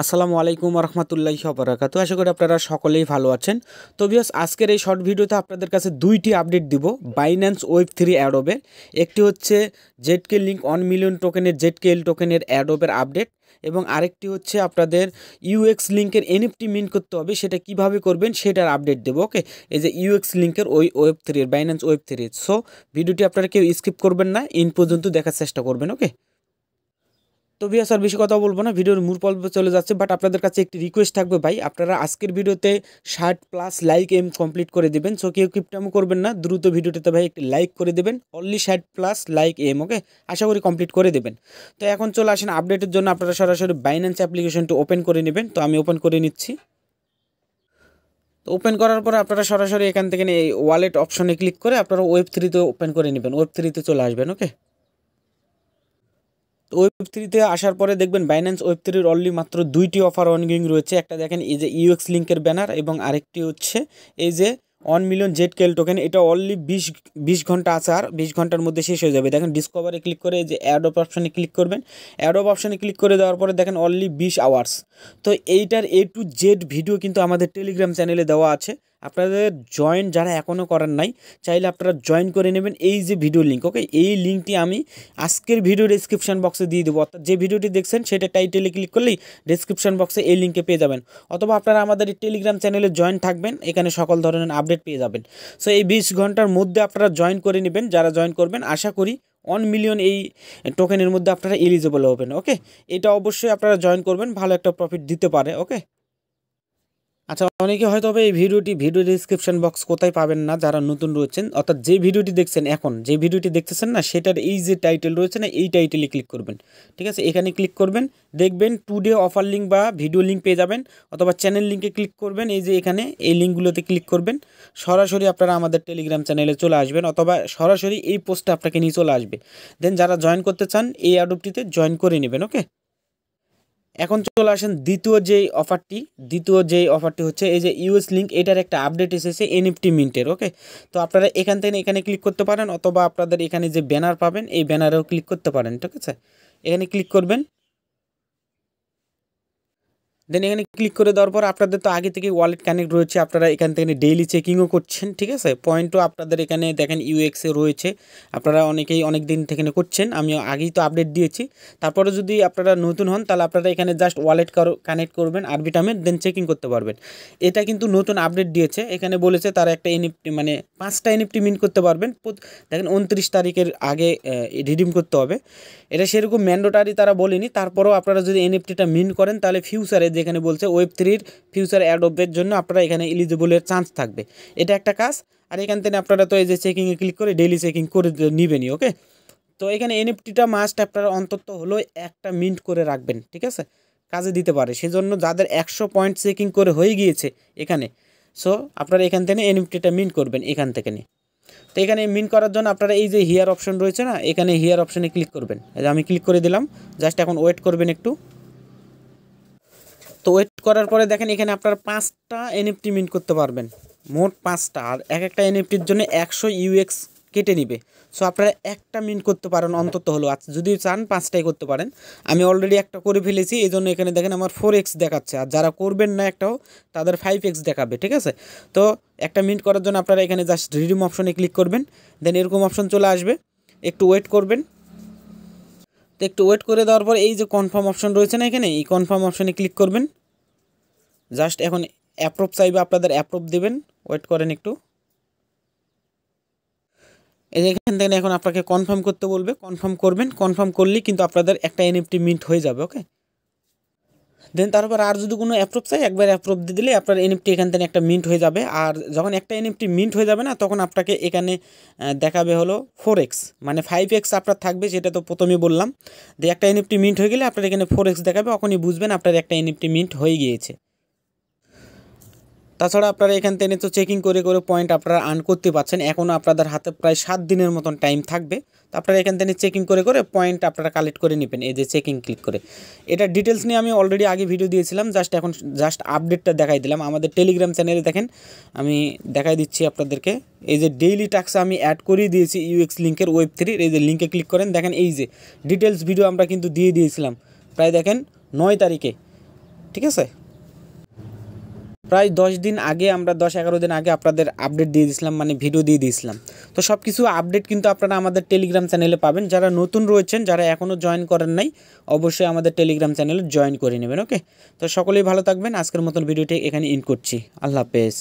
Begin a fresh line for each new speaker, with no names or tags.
আসসালামু আলাইকুম রহমতুল্লাহি ওয়া আশা করি আপনারা সকলেই ভালো আছেন। তো ভিউয়ার্স, আজকের এই শর্ট ভিডিওতে আপনাদের কাছে দুইটি আপডেট দিব বাইন্যান্স ওয়েব3 অ্যাডোবের। একটি হচ্ছে জেডকে লিঙ্ক 1 মিলিয়ন টোকেনের জেডকেএল টোকেনের অ্যাডোবের আপডেট, এবং আরেকটি হচ্ছে আপনাদের ইউএক্স লিঙ্কের এনএফটি মিন্ট করতে হবে, সেটা কিভাবে করবেন সেটার আপডেট দেবো। ওকে, এই যে ইউএক্স লিঙ্কের ওয়েব3 এর বাইন্যান্স ওয়েব3। সো ভিডিওটি আপনারা কেউ স্কিপ করবেন না, ইন পর্যন্ত দেখার চেষ্টা করবেন। ওকে, তো ভিউয়ার্স আর বেশি কথা বলবো না, ভিডিওর মূল পর্বে চলে যাচ্ছে। বাট আপনাদের কাছে একটি রিকোয়েস্ট থাকবে ভাই, আপনারা আজকের ভিডিওতে 60+ লাইক কমপ্লিট করে দেবেন। সো কেউ কিপটামো করবেন না, দ্রুত ভিডিওটিতে ভাই একটি লাইক করে দেবেন। অনলি 60+ লাইক ওকে, আশা করি কমপ্লিট করে দেবেন। তো এখন চলে আসেন আপডেটের জন্য। আপনারা সরাসরি বাইন্যান্স অ্যাপ্লিকেশনটি ওপেন করে নেবেন। তো আমি ওপেন করে নিচ্ছি। তো ওপেন করার পরে আপনারা সরাসরি এখান থেকে এই ওয়ালেট অপশনে ক্লিক করে আপনারা ওয়েব3তে ওপেন করে নেবেন, ওয়েব3তে চলে আসবেন। ওকে, তো ওয়েব3তে আসার পরে দেখবেন বাইন্যান্স ওয়েব3-র অনলি মাত্র দুইটি অফার অনগোয়িং রয়েছে। একটা দেখেন এই যে ইউএক্স লিঙ্কের ব্যানার, এবং আরেকটি হচ্ছে এই যে 1 মিলিয়ন জেডকেএল টোকেন। এটা অনলি 20 ঘন্টা আছে, আর 20 ঘন্টার মধ্যে শেষ হয়ে যাবে। দেখেন ডিসকভারে ক্লিক করে এই যে অ্যাডোব অপশানে ক্লিক করবেন। অ্যাডোব অপশানে ক্লিক করে দেওয়ার পরে দেখেন অনলি 20 আওয়ার্স। তো এইটার A to Z ভিডিও কিন্তু আমাদের টেলিগ্রাম চ্যানেলে দেওয়া আছে। আপনাদের জয়েন যারা এখনও করার নাই, চাইলে আপনারা জয়েন করে নেবেন এই যে ভিডিও লিঙ্ক। ওকে, এই লিঙ্কটি আমি আজকের ভিডিও ডেসক্রিপশন বক্সে দিয়ে দেবো। অর্থাৎ যে ভিডিওটি দেখছেন সেটা টাইটেলে ক্লিক করলেই ডেসক্রিপশন বক্সে এই লিঙ্কে পেয়ে যাবেন। অথবা আপনারা আমাদের এই টেলিগ্রাম চ্যানেলে জয়েন থাকবেন, এখানে সকল ধরনের আপডেট পেয়ে যাবেন। সো এই 20 ঘন্টার মধ্যে আপনারা জয়েন করে নেবেন। যারা জয়েন করবেন আশা করি 1 মিলিয়ন এই টোকেনের মধ্যে আপনারা এলিজিবল হবেন। ওকে, এটা অবশ্যই আপনারা জয়েন করবেন, ভালো একটা প্রফিট দিতে পারে। ওকে, আচ্ছা, অনেকে হয়তো এই ভিডিও ডিসক্রিপশন বক্স কোথায় পাবেন না যারা নতুন রয়েছেন। অর্থাৎ যে ভিডিওটি দেখছেন, এখন যে ভিডিওটি দেখতেছেন না, সেটার এই যে টাইটেল রয়েছে না, এই টাইটেলে ক্লিক করবেন। ঠিক আছে, এখানে ক্লিক করবেন, দেখবেন টুডে অফার লিঙ্ক বা ভিডিও লিঙ্ক পেয়ে যাবেন। অথবা চ্যানেল লিঙ্কে ক্লিক করবেন, এই যে এখানে এই লিঙ্কগুলোতে ক্লিক করবেন। সরাসরি আপনারা আমাদের টেলিগ্রাম চ্যানেলে চলে আসবেন, অথবা সরাসরি এই পোস্টে আপনাকে নিয়ে চলে আসবে। দেন যারা জয়েন করতে চান এই অ্যাডোবটিতে জয়েন করে নেবেন। ওকে, এখন চলে আসেন দ্বিতীয় যেই অফারটি হচ্ছে এই যে ইউএস লিঙ্ক। এটার একটা আপডেট এসেছে এনএফটি মিন্টের। ওকে, তো আপনারা এখান থেকে এখানে ক্লিক করতে পারেন, অথবা আপনাদের এখানে যে ব্যানার পাবেন এই ব্যানারেও ক্লিক করতে পারেন। ঠিক আছে, এখানে ক্লিক করবেন। দেন এখানে ক্লিক করে দেওয়ার পর আপনাদের তো আগে থেকে ওয়ালেট কানেক্ট রয়েছে, আপনারা এখান থেকে ডেইলি চেকিংও করছেন। ঠিক আছে, পয়েন্টও আপনাদের এখানে দেখেন ইউএক্সে রয়েছে, আপনারা অনেকেই অনেক দিন থেকে করছেন। আমি আগেই তো আপডেট দিয়েছি। তারপরে যদি আপনারা নতুন হন তাহলে আপনারা এখানে জাস্ট ওয়ালেট কানেক্ট করবেন আরবিটামে, দেন চেকিং করতে পারবেন। এটা কিন্তু নতুন আপডেট দিয়েছে, এখানে বলেছে তারা একটা এনএফটি মানে 5টা এনএফটি মিন্ট করতে পারবেন। দেখেন 29 তারিখের আগে রিডিম করতে হবে। এটা সেরকম ম্যান্ডেটরি তারা বলেনি, তারপরেও আপনারা যদি এনএফটিটা মিন্ট করেন তাহলে ফিউচারে যেখানে বলছে ওয়েব3-র ফিউচার অ্যাডোবের জন্য আপনারা এখানে এলিজিবলের চান্স থাকবে। এটা একটা কাজ। আর এখান থেকে আপনারা তো এই যে চেকিংয়ে ক্লিক করে ডেইলি চেকিং করে নেবেনই। ওকে, তো এখানে এনএফটিটা মাস্ট আপনারা অন্তত হলো একটা মিন্ট করে রাখবেন। ঠিক আছে, কাজে দিতে পারে। সেজন্য যাদের 100 পয়েন্ট চেকিং করে হয়ে গিয়েছে এখানে, সো আপনারা এখান থেকে এনএফটিটা মিন্ট করবেন এখান থেকে নিয়ে। তো এখানে মিন্ট করার জন্য আপনারা এই যে হিয়ার অপশন রয়েছে না, এখানে হিয়ার অপশনে ক্লিক করবেন। আমি ক্লিক করে দিলাম, জাস্ট এখন ওয়েট করবেন একটু। তো ওয়েট করার পরে দেখেন এখানে আপনারা 5টা এনএফটি মিন্ট করতে পারবেন, মোট 5টা। আর একটা এনএফটির জন্য 100 ইউএক্স কেটে নিবে। সো আপনারা একটা মিন্ট করতে পারেন অন্তত হলো। আচ্ছা, যদি চান 5টাই করতে পারেন। আমি অলরেডি একটা করে ফেলেছি, এই জন্য এখানে দেখেন আমার 4x দেখাচ্ছে। আর যারা করবেন না একটাও, তাদের 5x দেখাবে। ঠিক আছে, তো একটা মিন্ট করার জন্য আপনারা এখানে জাস্ট রিডিম অপশনে ক্লিক করবেন। দেন এরকম অপশন চলে আসবে, একটু ওয়েট করবেন। তো একটু ওয়েট করে দেওয়ার পর এই যে কনফার্ম অপশন রয়েছে না, এখানে এই কনফার্ম অপশনে ক্লিক করবেন। জাস্ট এখন অ্যাপ্রুভ চাইবে, আপনাদের অ্যাপ্রুভ দেবেন। ওয়েট করেন একটু। এই যে এখান থেকে এখন আপনাকে কনফার্ম করতে বলবে, কনফার্ম করবেন। কনফার্ম করলেই কিন্তু আপনাদের একটা এনএফটি মিন্ট হয়ে যাবে। ওকে, দেন তারপর আর যদি কোনো অ্যাপ্রুভ চাই, একবার অ্যাপ্রুভ দিয়ে দিলে আপনার এনএফটি এখান থেকে একটা মিন্ট হয়ে যাবে। আর যখন একটা এনএফটি মিন্ট হয়ে যাবে না, তখন আপনাকে এখানে দেখাবে হলো 4x, মানে 5x আপনার থাকবে, সেটা তো প্রথমেই বললাম। দিয়ে একটা এনএফটি মিন্ট হয়ে গেলে আপনার এখানে 4x দেখাবে, তখনই বুঝবেন আপনার একটা এনএফটি মিন্ট হয়ে গিয়েছে। তাছাড়া আপনারা এখান থেকে তো চেকিং করে করে পয়েন্ট আপনারা আর্ন করতে পারছেন। এখনও আপনাদের হাতে প্রায় 7 দিনের মতন টাইম থাকবে। তো আপনারা এখান থেকে চেকিং করে করে পয়েন্ট আপনারা কালেক্ট করে নেবেন, এই যে চেকিং ক্লিক করে। এটা ডিটেলস নিয়ে আমি অলরেডি আগে ভিডিও দিয়েছিলাম, এখন আপডেটটা দেখাই দিলাম। আমাদের টেলিগ্রাম চ্যানেলে দেখেন, আমি দেখাই দিচ্ছি আপনাদেরকে। এই যে ডেইলি টাস্ক আমি অ্যাড করিয়ে দিয়েছি ইউএক্স লিঙ্কের ওয়েব3, এই যে লিঙ্কে ক্লিক করেন, দেখেন এই যে ডিটেলস ভিডিও আমরা কিন্তু দিয়ে দিয়েছিলাম প্রায় দেখেন 9 তারিখে। ঠিক আছে। প্রায় 10 দিন আগে আমরা 10-11 দিন আগে আপনাদের আপডেট দিয়ে দিয়েছিলাম, মানে ভিডিও দিয়ে দিয়েছিলাম। তো সব কিছু আপডেট কিন্তু আপনারা আমাদের টেলিগ্রাম চ্যানেলে পাবেন। যারা নতুন রয়েছেন, যারা এখনও জয়েন করেন নাই, অবশ্যই আমাদের টেলিগ্রাম চ্যানেলে জয়েন করে নেবেন। ওকে, তো সকলেই ভালো থাকবেন। আজকের মতন ভিডিওটি এখানে ইন করছি। আল্লাহ হাফেজ।